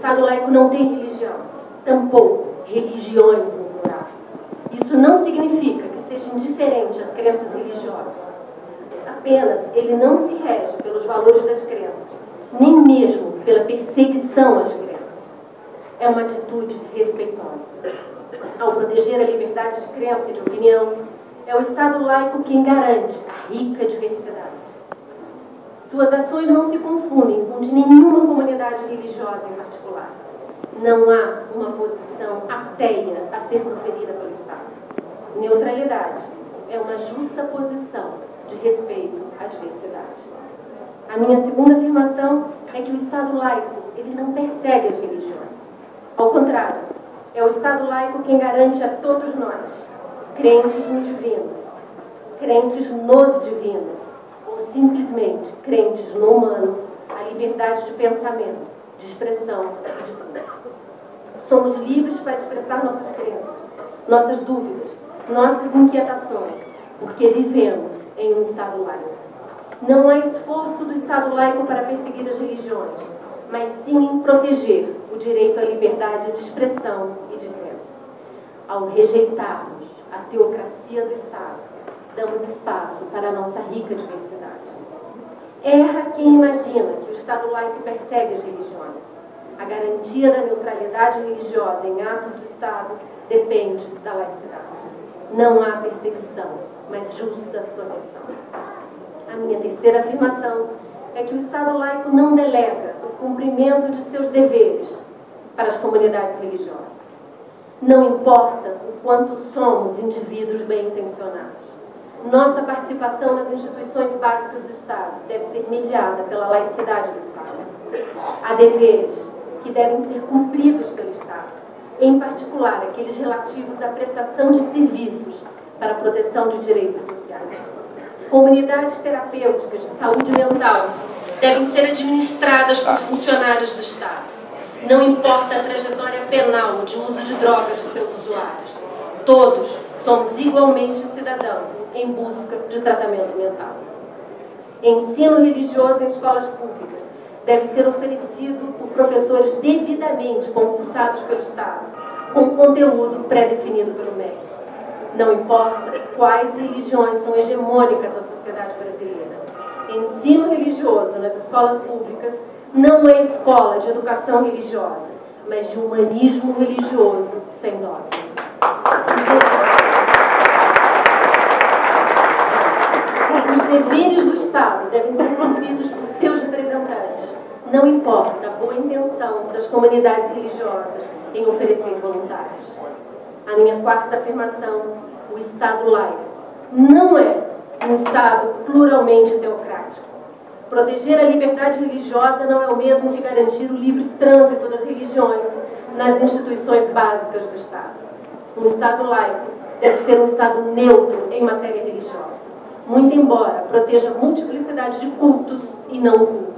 Estado laico não tem religião, tampouco religiões no plural. Isso não significa que seja indiferente às crenças religiosas. Apenas ele não se rege pelos valores das crenças, nem mesmo pela perseguição às crenças. É uma atitude respeitosa. Ao proteger a liberdade de crença e de opinião, é o Estado laico quem garante a rica diversidade. Suas ações não se confundem com de nenhuma comunidade religiosa em particular. Não há uma posição ateia a ser proferida pelo Estado. Neutralidade é uma justa posição de respeito à diversidade. A minha segunda afirmação é que o Estado laico ele não persegue as religiões. Ao contrário, é o Estado laico quem garante a todos nós, crentes no divino, crentes nos divinos, ou simplesmente crentes no humano, a liberdade de pensamento, de expressão e de culto. Somos livres para expressar nossas crenças, nossas dúvidas, nossas inquietações, porque vivemos em um Estado laico. Não há esforço do Estado laico para perseguir as religiões, mas sim em proteger o direito à liberdade de expressão e de crença. Ao rejeitarmos a teocracia do Estado, damos espaço para a nossa rica diversidade. Erra quem imagina que o Estado laico persegue as religiões. A garantia da neutralidade religiosa em atos do Estado depende da laicidade. Não há perseguição, mas justa proteção. A minha terceira afirmação é que o Estado laico não delega o cumprimento de seus deveres para as comunidades religiosas. Não importa o quanto somos indivíduos bem-intencionados. Nossa participação nas instituições básicas do Estado deve ser mediada pela laicidade do Estado. Há deveres que devem ser cumpridos pelo Estado, em particular aqueles relativos à prestação de serviços para a proteção de direitos sociais. Comunidades terapêuticas de saúde mental devem ser administradas por funcionários do Estado. Não importa a trajetória penal de uso de drogas de seus usuários. Todos somos igualmente cidadãos em busca de tratamento mental. Ensino religioso em escolas públicas deve ser oferecido por professores devidamente concursados pelo Estado, com conteúdo pré-definido pelo MEC. Não importa quais religiões são hegemônicas na sociedade brasileira. Ensino religioso nas escolas públicas não é escola de educação religiosa, mas de humanismo religioso sem dogma. Os deveres do Estado devem ser cumpridos por seus representantes. Não importa a boa intenção das comunidades religiosas em oferecer voluntários. A minha quarta afirmação, o Estado laico não é um Estado pluralmente teocrático. Proteger a liberdade religiosa não é o mesmo que garantir o livre trânsito das religiões nas instituições básicas do Estado. Um Estado laico deve ser um Estado neutro em matéria religiosa, muito embora proteja multiplicidade de cultos e não cultos.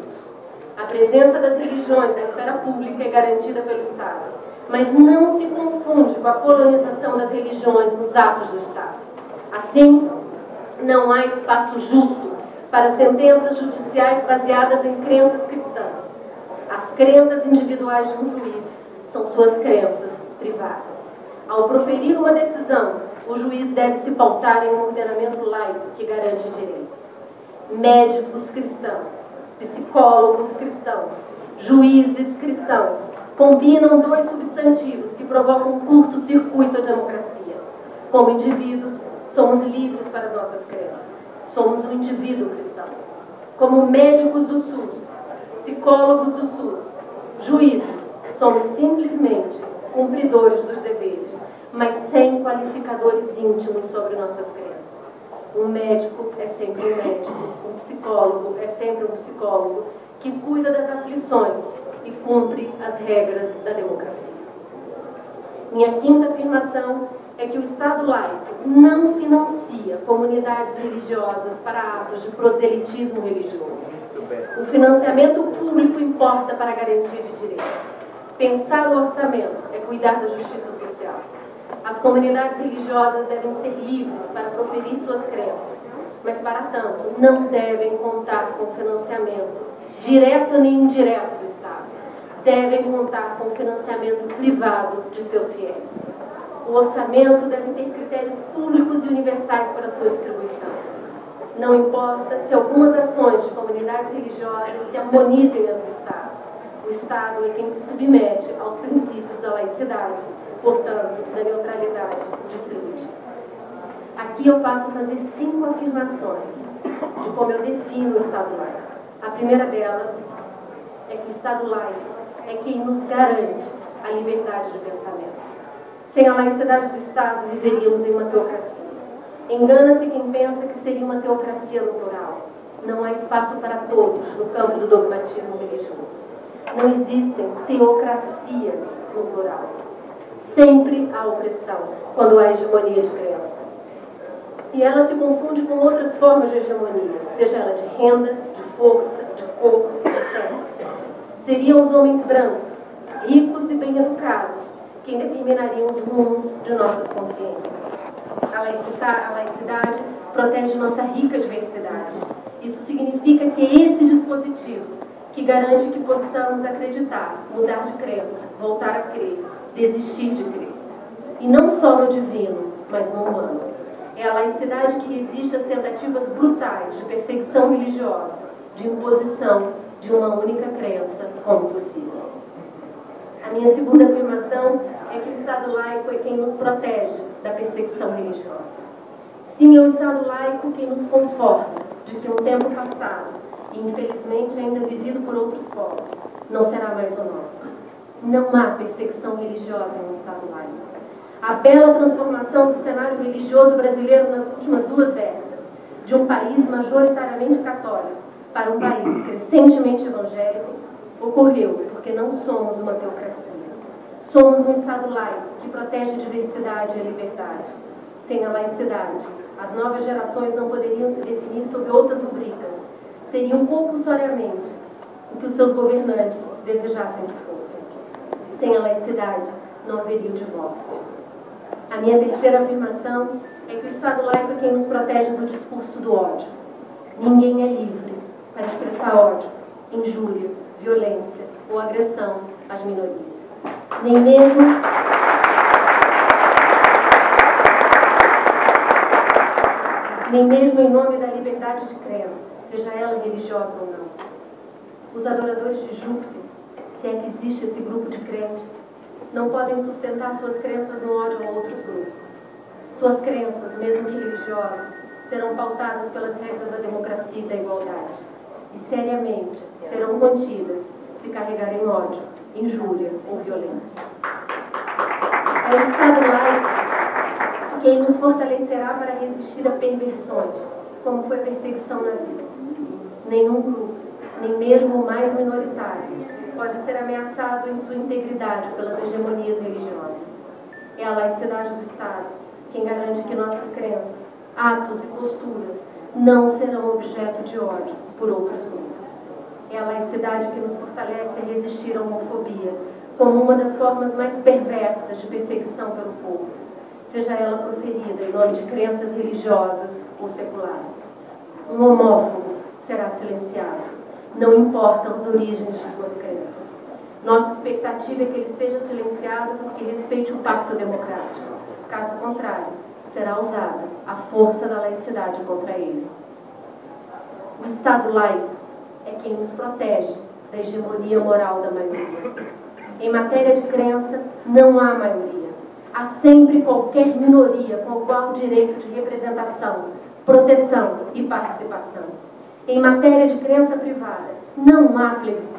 A presença das religiões na esfera pública é garantida pelo Estado, mas não se confunde com a colonização das religiões nos atos do Estado. Assim, não há espaço justo para sentenças judiciais baseadas em crenças cristãs. As crenças individuais de um juiz são suas crenças privadas. Ao proferir uma decisão, o juiz deve se pautar em um ordenamento laico que garante direitos. Médicos cristãos, psicólogos cristãos, juízes cristãos combinam dois substantivos que provocam um curto-circuito à democracia. Como indivíduos, somos livres para as nossas crenças. Somos um indivíduo cristão. Como médicos do SUS, psicólogos do SUS, juízes, somos simplesmente cumpridores dos deveres, mas sem qualificadores íntimos sobre nossas crenças. Um médico é sempre um médico, um psicólogo é sempre um psicólogo que cuida das aflições e cumpre as regras da democracia. Minha quinta afirmação é que o Estado laico não financia comunidades religiosas para atos de proselitismo religioso. O financiamento público importa para a garantia de direitos. Pensar o orçamento é cuidar da justiça social. As comunidades religiosas devem ser livres para proferir suas crenças, mas, para tanto, não devem contar com financiamento direto nem indireto do Estado. devem contar com financiamento privado de seus fiéis. O orçamento deve ter critérios públicos e universais para sua distribuição. Não importa se algumas ações de comunidades religiosas se harmonizem ao Estado. O Estado é quem se submete aos princípios da laicidade, portanto, da neutralidade distributiva. Aqui eu passo a fazer 5 afirmações de como eu defino o Estado laico. A primeira delas é que o Estado laico é quem nos garante a liberdade de pensamento. Sem a laicidade do Estado, viveríamos em uma teocracia. Engana-se quem pensa que seria uma teocracia no plural. Não há espaço para todos no campo do dogmatismo religioso. Não existem teocracias no plural. Sempre há opressão quando há hegemonia de crença. E ela se confunde com outras formas de hegemonia, seja ela de renda, de força, de corpo, de sexo. Seriam os homens brancos, ricos e bem-educados, quem determinariam os rumos de nossas consciências. A laicidade protege nossa rica diversidade. Isso significa que é esse dispositivo que garante que possamos acreditar, mudar de crença, voltar a crer, desistir de crer. E não só no divino, mas no humano. É a laicidade que resiste às tentativas brutais de perseguição religiosa, de imposição de uma única crença como possível. A minha segunda afirmação é que o Estado laico é quem nos protege da perseguição religiosa. Sim, é o Estado laico quem nos conforta de que um tempo passado, e infelizmente ainda vivido por outros povos, não será mais o nosso. Não há perseguição religiosa no Estado laico. A bela transformação do cenário religioso brasileiro nas últimas 2 décadas, de um país majoritariamente católico para um país crescentemente evangélico, ocorreu porque não somos uma teocracia. Somos um Estado laico que protege a diversidade e a liberdade. Sem a laicidade, as novas gerações não poderiam se definir sob outras rubricas. Seriam compulsoriamente o que os seus governantes desejassem que fossem. Sem a laicidade, não haveria o divórcio. A minha terceira afirmação é que o Estado laico é quem nos protege do discurso do ódio. Ninguém é livre para expressar ódio, injúria, violência ou agressão às minorias. Nem mesmo em nome da liberdade de crença, seja ela religiosa ou não. Os adoradores de Júpiter, se é que existe esse grupo de crentes, não podem sustentar suas crenças no ódio a outros grupos. Suas crenças, mesmo que religiosas, serão pautadas pelas regras da democracia e da igualdade. E seriamente serão contidas se carregarem ódio, injúria ou violência. É o Estado laico quem nos fortalecerá para resistir a perversões, como foi a perseguição nazista. Nenhum grupo, nem mesmo o mais minoritário, pode ser ameaçado em sua integridade pelas hegemonias religiosas. É a laicidade do Estado quem garante que nossas crenças, atos e posturas não serão objeto de ódio por outros grupos. É a laicidade que nos fortalece a resistir à homofobia como uma das formas mais perversas de perseguição pelo povo, seja ela proferida em nome de crenças religiosas ou seculares. Um homófobo será silenciado, não importam as origens de suas crenças. Nossa expectativa é que ele seja silenciado porque respeite o pacto democrático. Caso contrário, será usada a força da laicidade contra ele. O Estado laico é quem nos protege da hegemonia moral da maioria. Em matéria de crença, não há maioria. Há sempre qualquer minoria com igual direito de representação, proteção e participação. Em matéria de crença privada, não há plebiscito.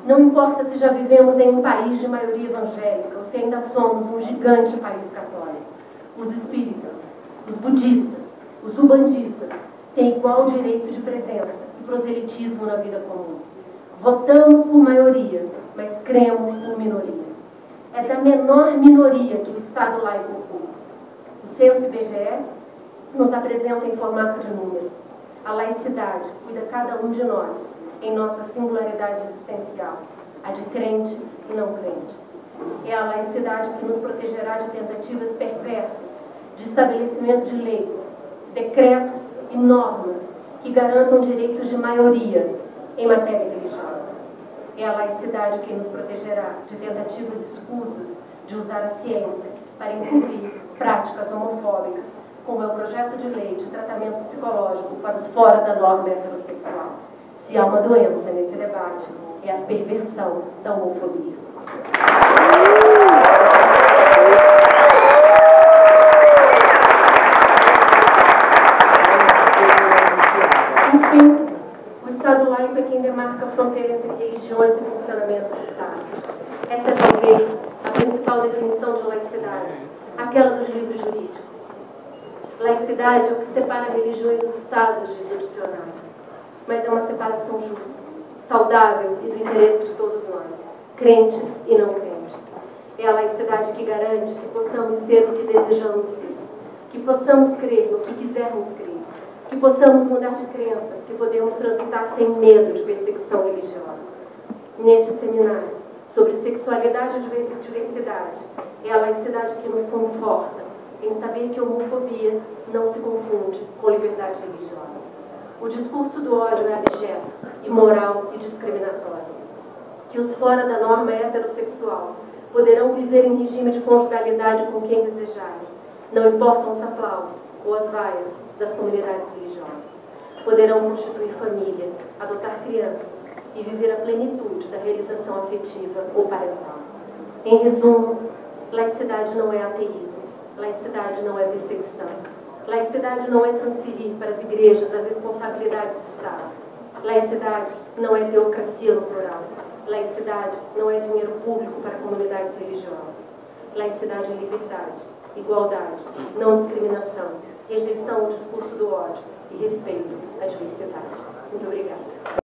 Não importa se já vivemos em um país de maioria evangélica ou se ainda somos um gigante país católico. Os espíritas, os budistas, os ubandistas têm igual direito de presença e proselitismo na vida comum. Votamos por maioria, mas cremos por minoria. É da menor minoria que o Estado laico ocupa. O censo IBGE nos apresenta em formato de números. A laicidade cuida cada um de nós, em nossa singularidade existencial, a de crentes e não crentes. É a laicidade que nos protegerá de tentativas perversas de estabelecimento de leis, decretos e normas que garantam direitos de maioria em matéria religiosa. É a laicidade que nos protegerá de tentativas escusas de usar a ciência para encobrir práticas homofóbicas, como é o projeto de lei de tratamento psicológico para os fora da norma heterossexual. Se há uma doença nesse debate, é a perversão da homofobia. Enfim, o Estado laico é quem demarca a fronteira entre religiões e funcionamento do Estado. Essa é talvez a principal definição de laicidade, aquela dos livros jurídicos. Laicidade é o que separa religiões dos Estados, diz o dicionário. Mas é uma separação justa, saudável e do interesse de todos nós, crentes e não crentes. É a laicidade que garante que possamos ser o que desejamos ser, que possamos crer no que quisermos crer, que possamos mudar de crença, que podemos transitar sem medo de perseguição religiosa. Neste seminário sobre sexualidade e diversidade, é a laicidade que nos conforta em saber que a homofobia não se confunde com liberdade religiosa. O discurso do ódio é abjeto, imoral e discriminatório. Que os fora da norma heterossexual poderão viver em regime de conjugalidade com quem desejarem, não importam os aplausos ou as vaias das comunidades religiosas. Poderão constituir família, adotar crianças e viver a plenitude da realização afetiva ou parental. Em resumo, laicidade não é ateísmo, laicidade não é perseguição. Laicidade não é transferir para as igrejas as responsabilidades do Estado. Laicidade não é teocracia no plural. Laicidade não é dinheiro público para comunidades religiosas. Laicidade é liberdade, igualdade, não discriminação, rejeição ao discurso do ódio e respeito à diversidade. Muito obrigada.